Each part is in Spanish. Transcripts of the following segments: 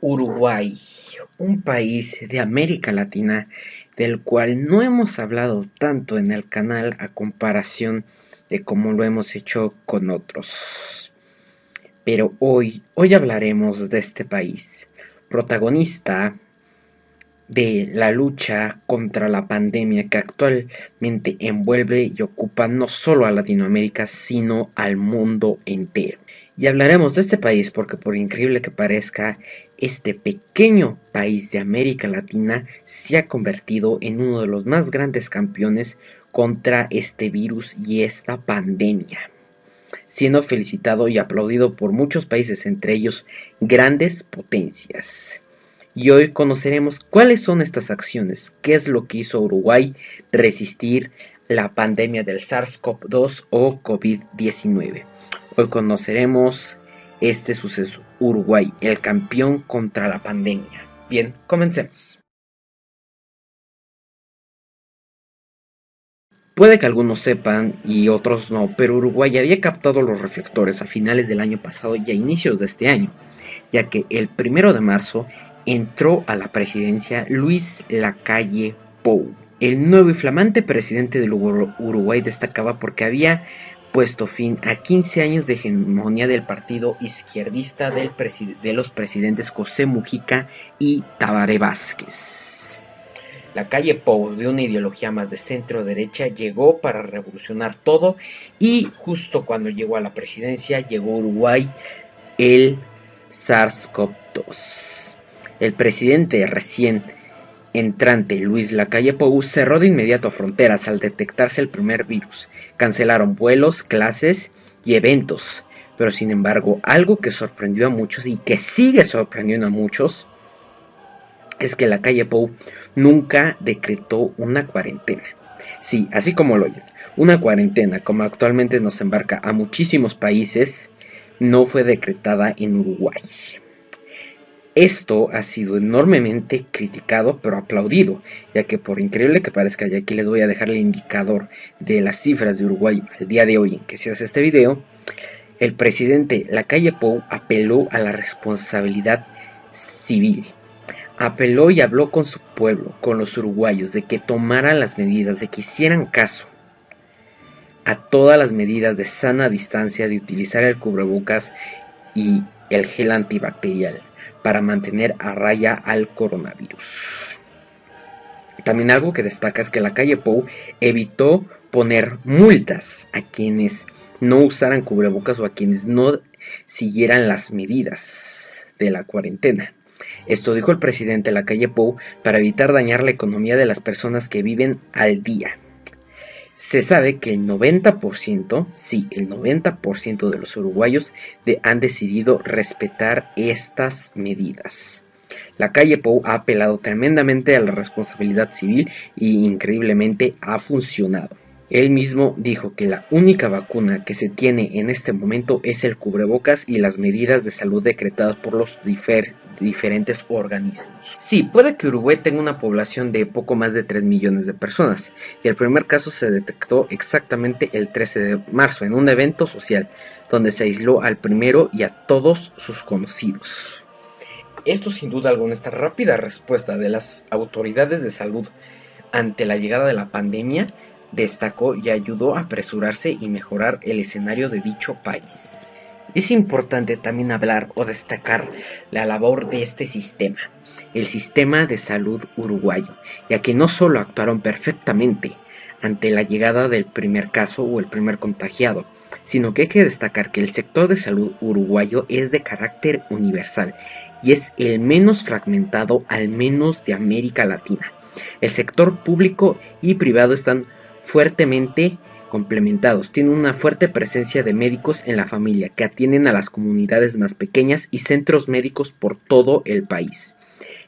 Uruguay, un país de América Latina del cual no hemos hablado tanto en el canal a comparación de cómo lo hemos hecho con otros. Pero hoy hablaremos de este país, protagonista de la lucha contra la pandemia que actualmente envuelve y ocupa no solo a Latinoamérica, sino al mundo entero. Y hablaremos de este país porque, por increíble que parezca, este pequeño país de América Latina se ha convertido en uno de los más grandes campeones contra este virus y esta pandemia, siendo felicitado y aplaudido por muchos países, entre ellos grandes potencias. Y hoy conoceremos cuáles son estas acciones, qué es lo que hizo Uruguay resistir la pandemia del SARS-CoV-2 o COVID-19. Hoy conoceremos este suceso, Uruguay, el campeón contra la pandemia. Bien, comencemos. Puede que algunos sepan y otros no, pero Uruguay había captado los reflectores a finales del año pasado y a inicios de este año, ya que el 1 de marzo entró a la presidencia Luis Lacalle Pou. El nuevo y flamante presidente del Uruguay destacaba porque había puesto fin a 15 años de hegemonía del partido izquierdista de los presidentes José Mujica y Tabaré Vázquez. Lacalle Pou, de una ideología más de centro-derecha, llegó para revolucionar todo y justo cuando llegó a la presidencia llegó a Uruguay el SARS-CoV-2. El presidente recién entrante Luis Lacalle Pou cerró de inmediato fronteras al detectarse el primer virus. Cancelaron vuelos, clases y eventos. Pero sin embargo, algo que sorprendió a muchos y que sigue sorprendiendo a muchos es que Lacalle Pou nunca decretó una cuarentena. Sí, así como lo oyen, una cuarentena como actualmente nos embarca a muchísimos países no fue decretada en Uruguay. Esto ha sido enormemente criticado pero aplaudido, ya que por increíble que parezca, y aquí les voy a dejar el indicador de las cifras de Uruguay al día de hoy en que se hace este video, el presidente Lacalle Pou apeló a la responsabilidad civil. Apeló y habló con su pueblo, con los uruguayos, de que tomaran las medidas, de que hicieran caso a todas las medidas de sana distancia, de utilizar el cubrebocas y el gel antibacterial para mantener a raya al coronavirus. También algo que destaca es que Lacalle Pou evitó poner multas a quienes no usaran cubrebocas o a quienes no siguieran las medidas de la cuarentena. Esto dijo el presidente Lacalle Pou para evitar dañar la economía de las personas que viven al día. Se sabe que el 90%, sí, el 90% de los uruguayos han decidido respetar estas medidas. Lacalle Pou ha apelado tremendamente a la responsabilidad civil y increíblemente ha funcionado. Él mismo dijo que la única vacuna que se tiene en este momento es el cubrebocas y las medidas de salud decretadas por los diferentes organismos. Sí, puede que Uruguay tenga una población de poco más de 3 millones de personas, y el primer caso se detectó exactamente el 13 de marzo en un evento social, donde se aisló al primero y a todos sus conocidos. Esto sin duda alguna, esta rápida respuesta de las autoridades de salud ante la llegada de la pandemia, destacó y ayudó a apresurarse y mejorar el escenario de dicho país. Es importante también hablar o destacar la labor de este sistema, el sistema de salud uruguayo, ya que no solo actuaron perfectamente ante la llegada del primer caso o el primer contagiado, sino que hay que destacar que el sector de salud uruguayo es de carácter universal y es el menos fragmentado, al menos de América Latina. El sector público y privado están fuertemente complementados. Tiene una fuerte presencia de médicos en la familia que atienden a las comunidades más pequeñas y centros médicos por todo el país.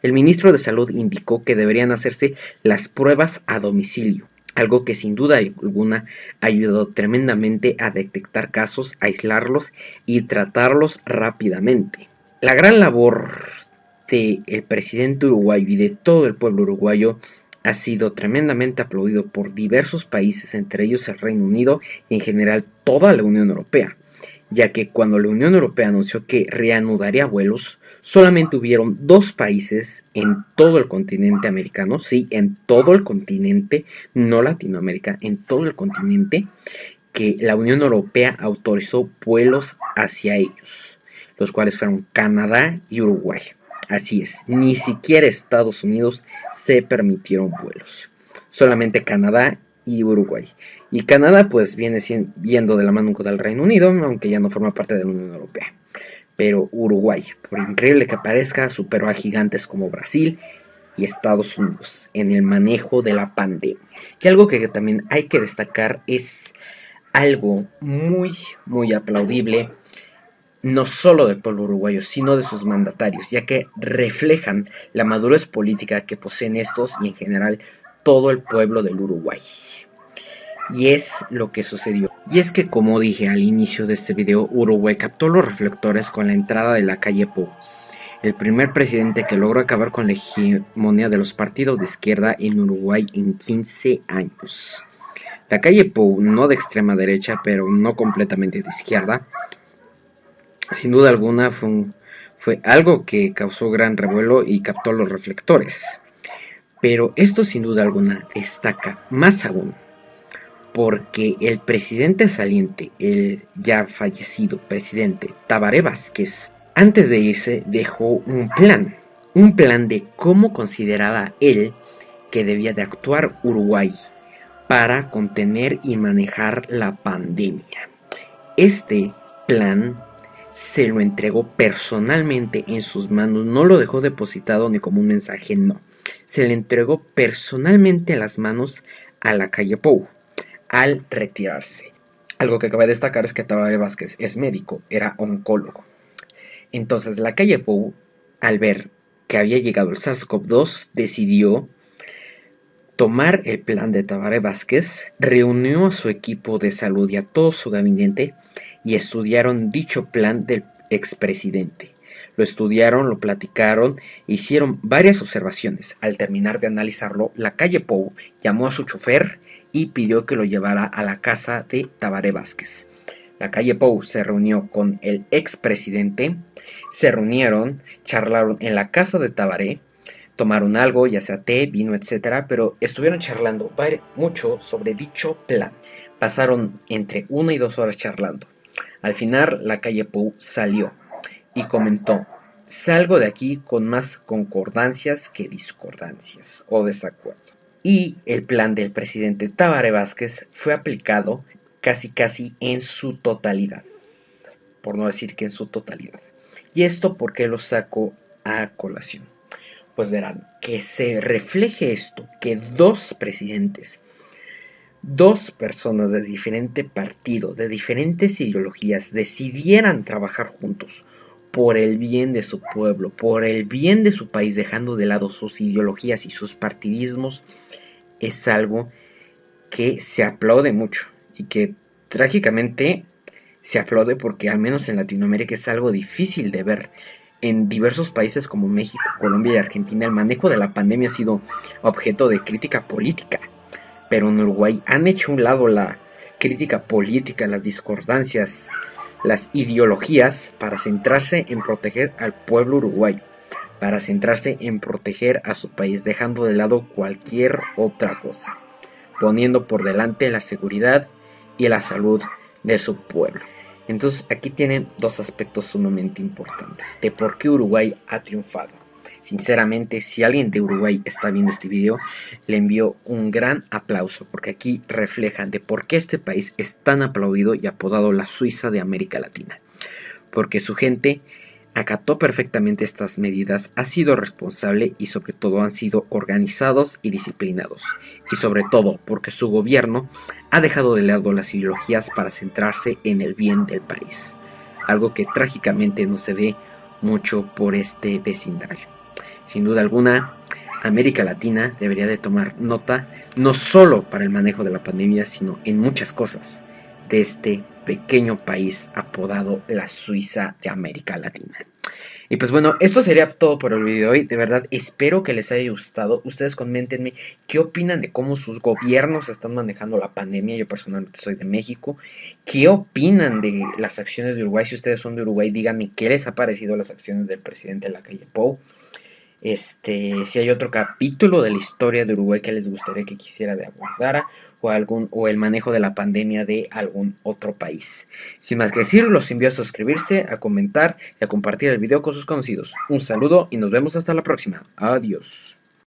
El ministro de Salud indicó que deberían hacerse las pruebas a domicilio, algo que sin duda alguna ha ayudado tremendamente a detectar casos, aislarlos y tratarlos rápidamente. La gran labor del presidente uruguayo y de todo el pueblo uruguayo ha sido tremendamente aplaudido por diversos países, entre ellos el Reino Unido y en general toda la Unión Europea, ya que cuando la Unión Europea anunció que reanudaría vuelos, solamente hubieron 2 países en todo el continente americano, sí, en todo el continente, no Latinoamérica, en todo el continente, que la Unión Europea autorizó vuelos hacia ellos, los cuales fueron Canadá y Uruguay. Así es, ni siquiera Estados Unidos se permitieron vuelos, solamente Canadá y Uruguay. Y Canadá pues viene yendo de la mano con el Reino Unido, aunque ya no forma parte de la Unión Europea. Pero Uruguay, por increíble que parezca, superó a gigantes como Brasil y Estados Unidos en el manejo de la pandemia. Y algo que también hay que destacar es algo muy aplaudible, no solo del pueblo uruguayo, sino de sus mandatarios, ya que reflejan la madurez política que poseen estos y en general todo el pueblo del Uruguay. Y es lo que sucedió. Y es que, como dije al inicio de este video, Uruguay captó los reflectores con la entrada de la calle Pou, el primer presidente que logró acabar con la hegemonía de los partidos de izquierda en Uruguay en 15 años. La calle Pou, no de extrema derecha, pero no completamente de izquierda, sin duda alguna fue algo que causó gran revuelo y captó los reflectores. Pero esto sin duda alguna destaca más aún porque el presidente saliente, el ya fallecido presidente Tabaré Vázquez, antes de irse dejó un plan de cómo consideraba él que debía de actuar Uruguay para contener y manejar la pandemia. Este plan se lo entregó personalmente en sus manos, no lo dejó depositado ni como un mensaje, no. Se le entregó personalmente en las manos a la calle Pou al retirarse. Algo que cabe destacar es que Tabaré Vázquez es médico, era oncólogo. Entonces la calle Pou, al ver que había llegado el SARS-CoV-2, decidió tomar el plan de Tabaré Vázquez, reunió a su equipo de salud y a todo su gabinete y estudiaron dicho plan del expresidente. Lo estudiaron, lo platicaron, hicieron varias observaciones. Al terminar de analizarlo, la calle Pou llamó a su chofer y pidió que lo llevara a la casa de Tabaré Vázquez. La calle Pou se reunió con el expresidente, se reunieron, charlaron en la casa de Tabaré, tomaron algo, ya sea té, vino, etc., pero estuvieron charlando mucho sobre dicho plan. Pasaron entre 1 y 2 horas charlando. Al final, la calle Pou salió y comentó: salgo de aquí con más concordancias que discordancias o desacuerdo. Y el plan del presidente Tabaré Vázquez fue aplicado casi en su totalidad, por no decir que en su totalidad. ¿Y esto por qué lo saco a colación? Pues verán, que se refleje esto, que 2 presidentes, 2 personas de diferente partido, de diferentes ideologías, decidieran trabajar juntos por el bien de su pueblo, por el bien de su país, dejando de lado sus ideologías y sus partidismos, es algo que se aplaude mucho y que trágicamente se aplaude porque al menos en Latinoamérica es algo difícil de ver. En diversos países como México, Colombia y Argentina, el manejo de la pandemia ha sido objeto de crítica política, pero en Uruguay han hecho a un lado la crítica política, las discordancias, las ideologías, para centrarse en proteger al pueblo uruguayo, para centrarse en proteger a su país, dejando de lado cualquier otra cosa, poniendo por delante la seguridad y la salud de su pueblo. Entonces aquí tienen 2 aspectos sumamente importantes de por qué Uruguay ha triunfado. Sinceramente, si alguien de Uruguay está viendo este video, le envío un gran aplauso, porque aquí reflejan de por qué este país es tan aplaudido y apodado la Suiza de América Latina. Porque su gente acató perfectamente estas medidas, ha sido responsable y sobre todo han sido organizados y disciplinados. Y sobre todo porque su gobierno ha dejado de lado las ideologías para centrarse en el bien del país. Algo que trágicamente no se ve mucho por este vecindario. Sin duda alguna, América Latina debería de tomar nota, no solo para el manejo de la pandemia, sino en muchas cosas, de este pequeño país apodado la Suiza de América Latina. Y pues bueno, esto sería todo por el video de hoy. De verdad, espero que les haya gustado. Ustedes coméntenme qué opinan de cómo sus gobiernos están manejando la pandemia. Yo personalmente soy de México. ¿Qué opinan de las acciones de Uruguay? Si ustedes son de Uruguay, díganme qué les ha parecido las acciones del presidente Lacalle Pou. Si hay otro capítulo de la historia de Uruguay que les gustaría que quisiera de abordara, o el manejo de la pandemia de algún otro país. Sin más que decir, los invito a suscribirse, a comentar y a compartir el video con sus conocidos. Un saludo y nos vemos hasta la próxima. Adiós.